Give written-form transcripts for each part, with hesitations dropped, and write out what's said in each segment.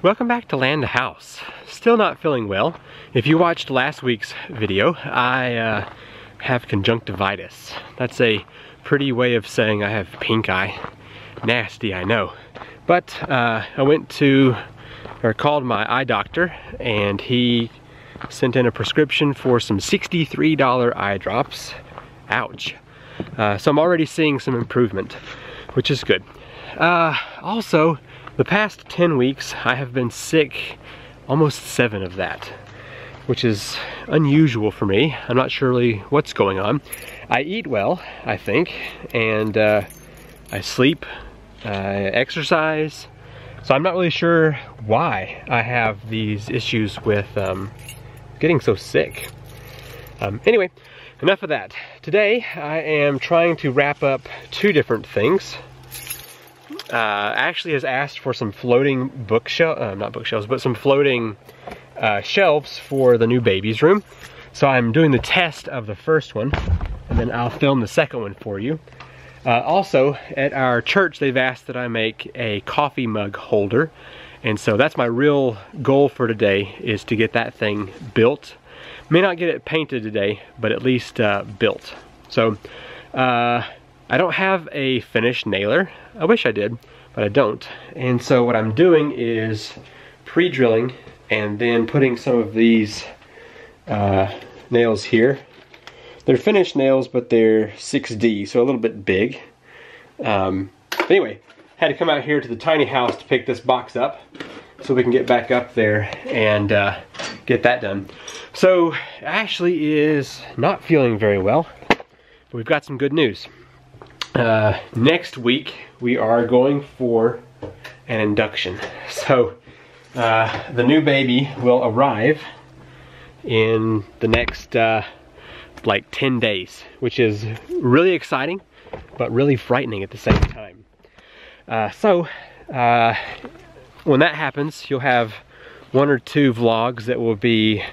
Welcome back to Land to House. Still not feeling well. If you watched last week's video, I have conjunctivitis. That's a pretty way of saying I have pink eye. Nasty, I know. But I called my eye doctor, and he sent in a prescription for some $63 eye drops. Ouch. So I'm already seeing some improvement, which is good. Also, the past 10 weeks, I have been sick almost 7 of that, which is unusual for me. I'm not sure really what's going on. I eat well, I think, and I sleep, exercise, so I'm not really sure why I have these issues with getting so sick. Anyway, enough of that. Today, I am trying to wrap up 2 different things. Ashley has asked for some floating not bookshelves, but some floating shelves for the new baby's room. So I'm doing the test of the first one, and then I'll film the second one for you. Also, at our church, they've asked that I make a coffee mug holder. And so that's my real goal for today, is to get that thing built. May not get it painted today, but at least built. So, I don't have a finished nailer. I wish I did, but I don't. And so what I'm doing is pre-drilling and then putting some of these nails here. They're finished nails, but they're 6D, so a little bit big. Anyway, had to come out here to the tiny house to pick this box up so we can get back up there and get that done. So Ashley is not feeling very well, but we've got some good news. Next week we are going for an induction. So the new baby will arrive in the next like 10 days, which is really exciting but really frightening at the same time. When that happens, you'll have 1 or 2 vlogs that will be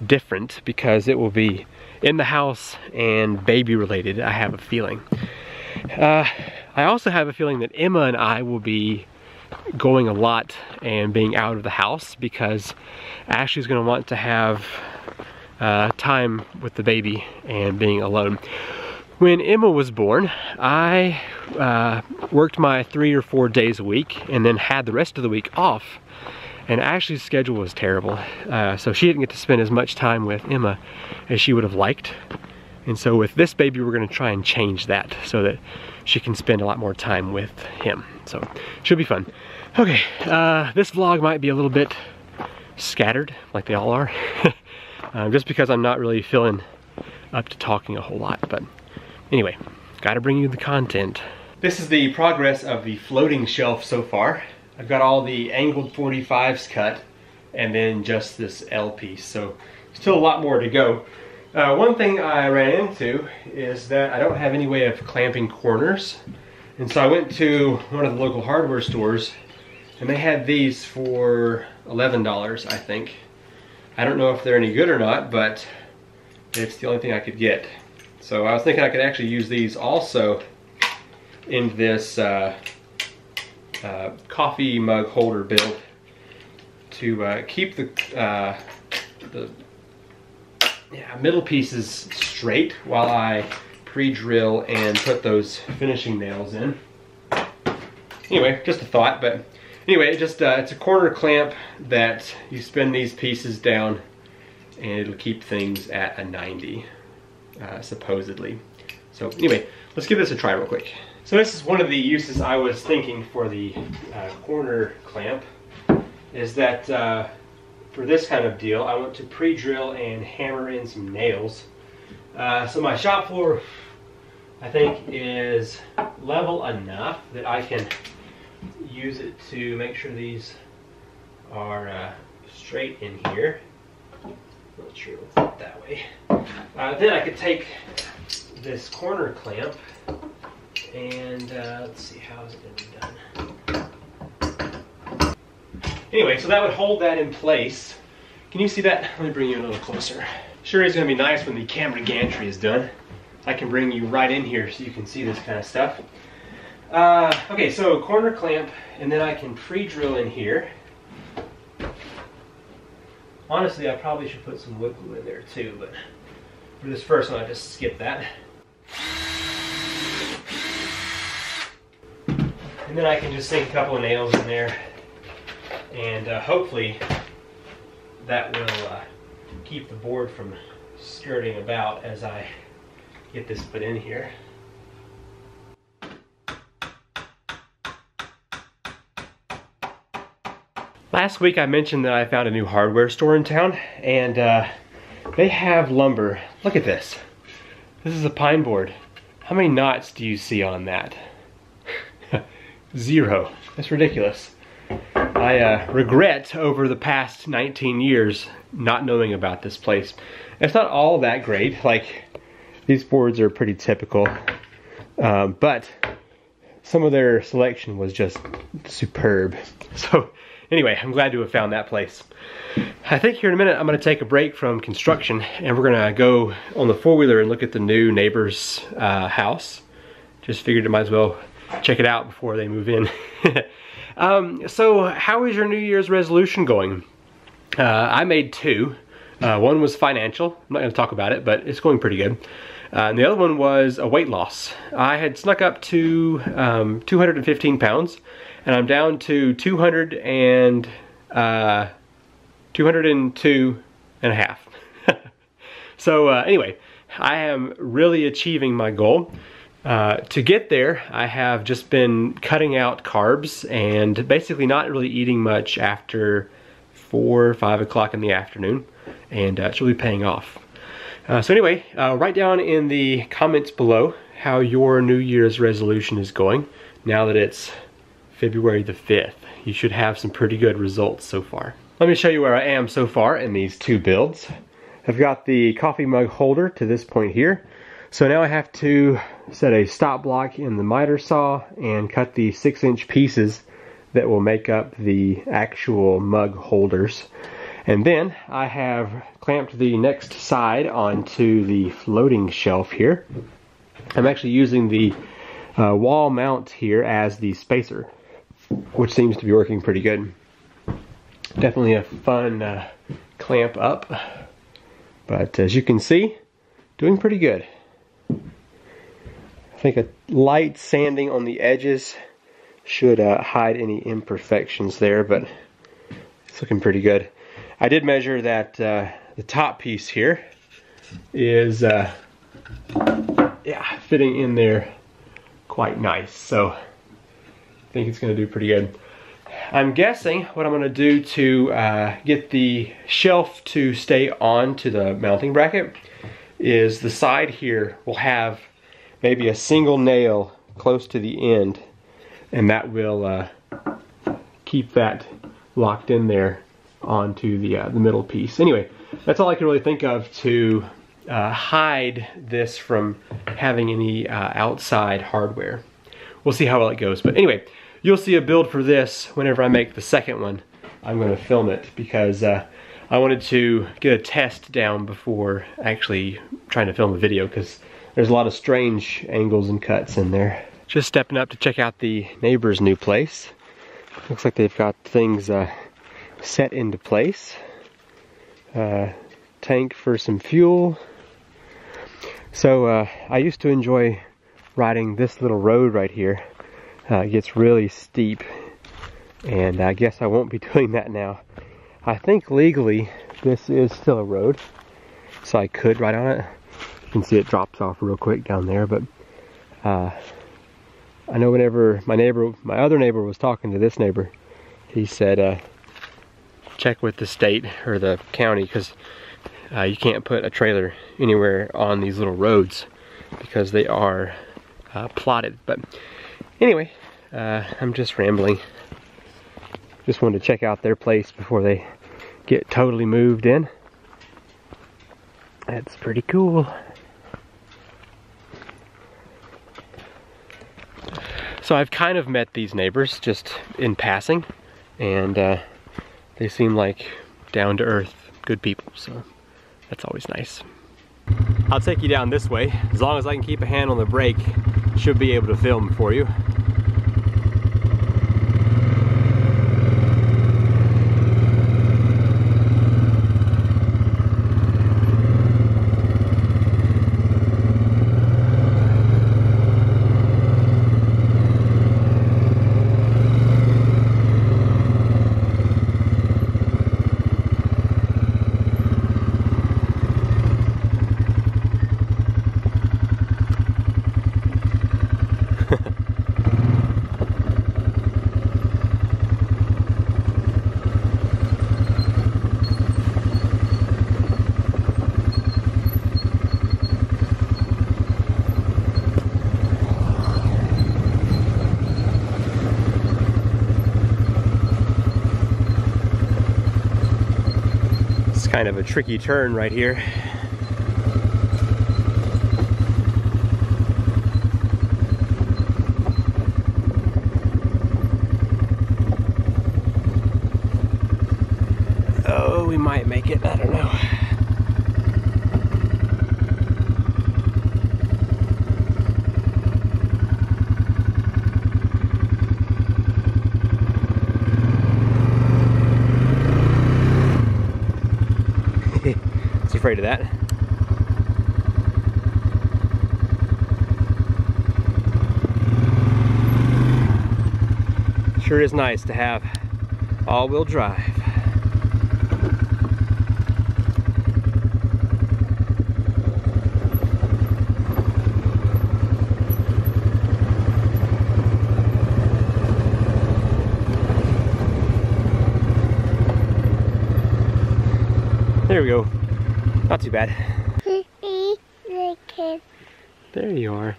different because it will be in the house and baby related, I have a feeling. I also have a feeling that Emma and I will be going a lot and being out of the house because Ashley's going to want to have time with the baby and being alone. When Emma was born, I worked my 3 or 4 days a week and then had the rest of the week off. And Ashley's schedule was terrible, so she didn't get to spend as much time with Emma as she would have liked. And so with this baby, we're gonna try and change that so that she can spend a lot more time with him. So, should be fun. Okay, this vlog might be a little bit scattered, like they all are, just because I'm not really feeling up to talking a whole lot. But anyway, gotta bring you the content. This is the progress of the floating shelf so far. I've got all the angled 45s cut, and then just this L piece, so still a lot more to go. One thing I ran into is that I don't have any way of clamping corners. And so I went to one of the local hardware stores, and they had these for $11, I think. I don't know if they're any good or not, but it's the only thing I could get. So I was thinking I could actually use these also in this coffee mug holder build to keep the middle pieces straight while I pre-drill and put those finishing nails in. Anyway, just a thought, but anyway, it's a corner clamp that you spin these pieces down and it'll keep things at a 90, supposedly. So anyway, let's give this a try real quick. So this is one of the uses I was thinking for the corner clamp, is that for this kind of deal, I want to pre-drill and hammer in some nails. So my shop floor, I think, is level enough that I can use it to make sure these are straight in here. Not sure what's up that way. Then I could take this corner clamp and let's see, how is it going to be done? Anyway, so that would hold that in place. Can you see that? Let me bring you a little closer. Sure is going to be nice when the camera gantry is done. I can bring you right in here so you can see this kind of stuff. Okay, so corner clamp, and then I can pre-drill in here. Honestly, I probably should put some wood glue in there too, but for this first one, I just skip that. And then I can just sink a couple of nails in there, and hopefully that will keep the board from skirting about as I get this put in here. Last week I mentioned that I found a new hardware store in town, and they have lumber. Look at this. This is a pine board. How many knots do you see on that? 0. That's ridiculous. I regret over the past 19 years not knowing about this place. It's not all that great. Like, these boards are pretty typical, but some of their selection was just superb. So anyway, I'm glad to have found that place. I think here in a minute I'm going to take a break from construction, and we're going to go on the four-wheeler and look at the new neighbor's house. Just figured I might as well check it out before they move in. So how is your New Year's resolution going? I made 2. One was financial. I'm not going to talk about it, but it's going pretty good. And the other one was a weight loss. I had snuck up to 215 pounds, and I'm down to 202 and a half. So anyway, I am really achieving my goal. To get there, I have just been cutting out carbs and basically not really eating much after 4 or 5 o'clock in the afternoon, and it's really paying off. So anyway, write down in the comments below how your New Year's resolution is going now that it's February the 5th. You should have some pretty good results so far. Let me show you where I am so far in these 2 builds. I've got the coffee mug holder to this point here. So now I have to set a stop block in the miter saw and cut the 6-inch pieces that will make up the actual mug holders. And then I have clamped the next side onto the floating shelf here. I'm actually using the wall mount here as the spacer, which seems to be working pretty good. Definitely a fun clamp up, but as you can see, doing pretty good. I think a light sanding on the edges should hide any imperfections there, but it's looking pretty good. I did measure that the top piece here is yeah, fitting in there quite nice, so I think it's going to do pretty good. I'm guessing what I'm going to do to get the shelf to stay on to the mounting bracket is the side here will have maybe a single nail close to the end, and that will keep that locked in there onto the middle piece. Anyway, that's all I can really think of to hide this from having any outside hardware. We'll see how well it goes, but anyway, you'll see a build for this whenever I make the second one. I'm going to film it because I wanted to get a test down before actually trying to film a video, because there's a lot of strange angles and cuts in there. Just stepping up to check out the neighbor's new place. Looks like they've got things set into place. Tank for some fuel. So I used to enjoy riding this little road right here. It gets really steep, and I guess I won't be doing that now. I think legally this is still a road, so I could ride on it. You can see it drops off real quick down there, but I know whenever my other neighbor was talking to this neighbor, he said check with the state or the county, because you can't put a trailer anywhere on these little roads because they are plotted. But anyway, I'm just rambling. Just wanted to check out their place before they get totally moved in. That's pretty cool. So I've kind of met these neighbors just in passing, and they seem like down-to-earth, good people, so that's always nice. I'll take you down this way. As long as I can keep a hand on the brake, should be able to film for you. Kind of a tricky turn right here. Oh, we might make it, I don't know. Afraid of that. Sure is nice to have all-wheel drive. There we go. Not too bad. There you are.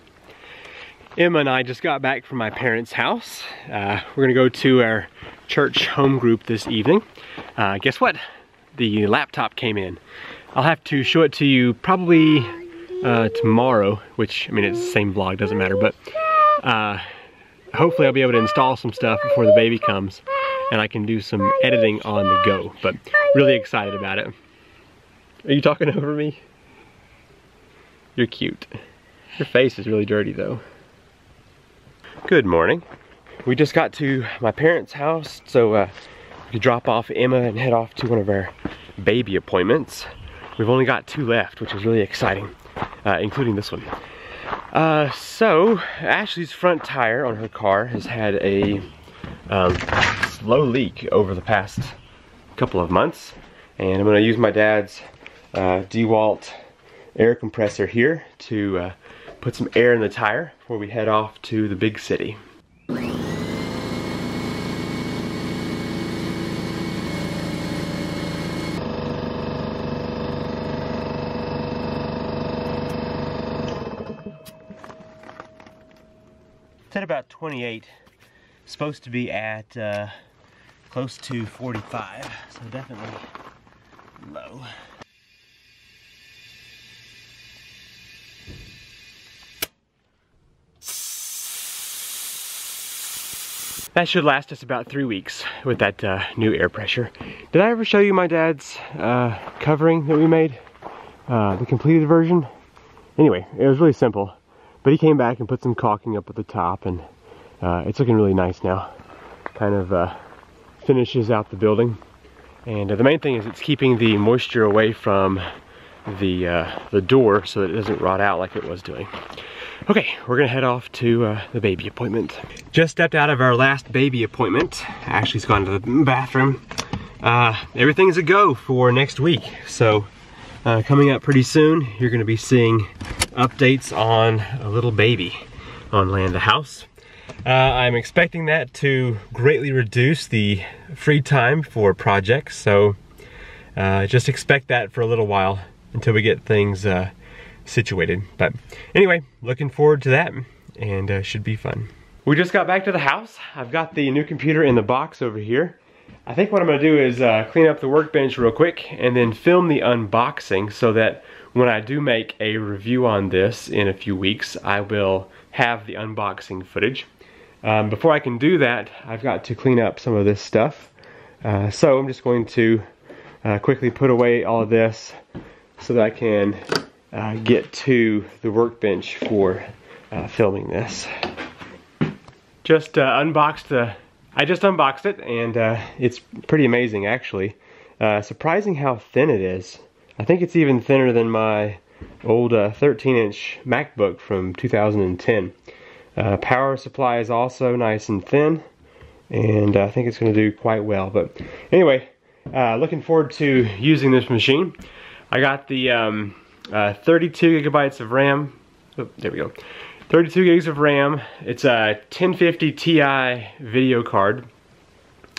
Emma and I just got back from my parents' house. We're gonna go to our church home group this evening. Guess what? The laptop came in. I'll have to show it to you probably tomorrow, which, I mean, it's the same vlog, doesn't matter, but hopefully I'll be able to install some stuff before the baby comes and I can do some editing on the go, but really excited about it. Are you talking over me? You're cute. Your face is really dirty though. Good morning. We just got to my parents' house, so we could drop off Emma and head off to one of our baby appointments. We've only got 2 left, which is really exciting, including this one. So Ashley's front tire on her car has had a slow leak over the past couple of months, and I'm going to use my dad's DeWalt air compressor here to put some air in the tire before we head off to the big city. It's at about 28. Supposed to be at close to 45, so definitely low. That should last us about 3 weeks with that new air pressure. Did I ever show you my dad's covering that we made? The completed version? Anyway, it was really simple. But he came back and put some caulking up at the top, and it's looking really nice now. Kind of finishes out the building. And the main thing is it's keeping the moisture away from the door so that it doesn't rot out like it was doing. Okay, we're gonna head off to the baby appointment. Just stepped out of our last baby appointment. Ashley's gone to the bathroom. Everything's a go for next week. So coming up pretty soon, you're gonna be seeing updates on a little baby on Landa House. I'm expecting that to greatly reduce the free time for projects. So just expect that for a little while until we get things situated. But anyway, looking forward to that, and should be fun. We just got back to the house. I've got the new computer in the box over here. I think what I'm gonna do is clean up the workbench real quick and then film the unboxing so that when I do make a review on this in a few weeks, I will have the unboxing footage. Before I can do that, I've got to clean up some of this stuff. So I'm just going to quickly put away all of this so that I can get to the workbench for filming this. Just unboxed I just unboxed it, and it's pretty amazing actually. Surprising how thin it is. I think it's even thinner than my old 13-inch MacBook from 2010. Power supply is also nice and thin, and I think it's going to do quite well. But anyway, looking forward to using this machine. I got the 32 gigabytes of RAM. Oh, there we go. 32 gigs of RAM. It's a 1050 Ti video card.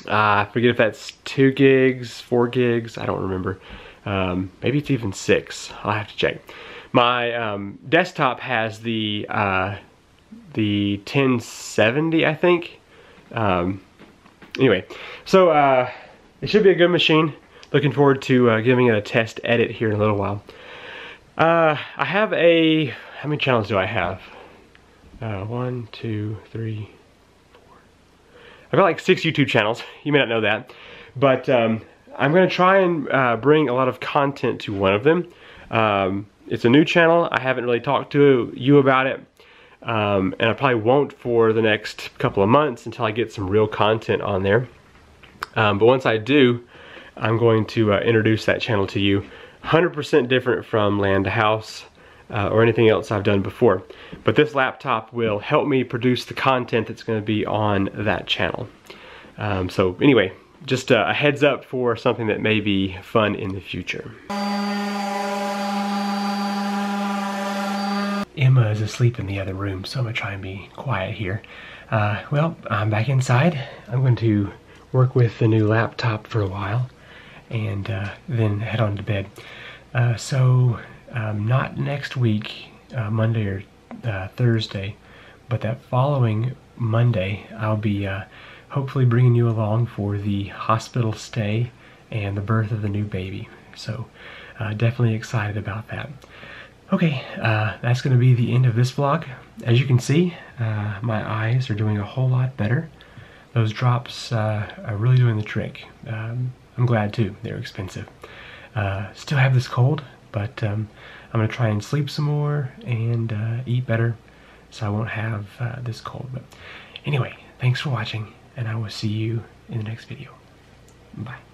I forget if that's 2 gigs, 4 gigs, I don't remember. Maybe it's even 6. I'll have to check. My desktop has the 1070, I think. Anyway, so it should be a good machine. looking forward to giving it a test edit here in a little while. I have how many channels do I have? 1, 2, 3, 4. I've got like 6 YouTube channels. You may not know that, but I'm gonna try and bring a lot of content to one of them. It's a new channel. I haven't really talked to you about it, and I probably won't for the next couple of months until I get some real content on there. But once I do, I'm going to introduce that channel to you. 100% different from Land to House or anything else I've done before. But this laptop will help me produce the content that's going to be on that channel. So anyway, just a heads up for something that may be fun in the future. Emma is asleep in the other room, so I'm going to try and be quiet here. Well, I'm back inside. I'm going to work with the new laptop for a while and then head on to bed. Not next week, Monday or Thursday, but that following Monday, I'll be hopefully bringing you along for the hospital stay and the birth of the new baby. So definitely excited about that. Okay, that's going to be the end of this vlog. As you can see, my eyes are doing a whole lot better. Those drops are really doing the trick. I'm glad too, they're expensive. Still have this cold, but I'm gonna try and sleep some more and eat better so I won't have this cold. But anyway, thanks for watching, and I will see you in the next video. Bye.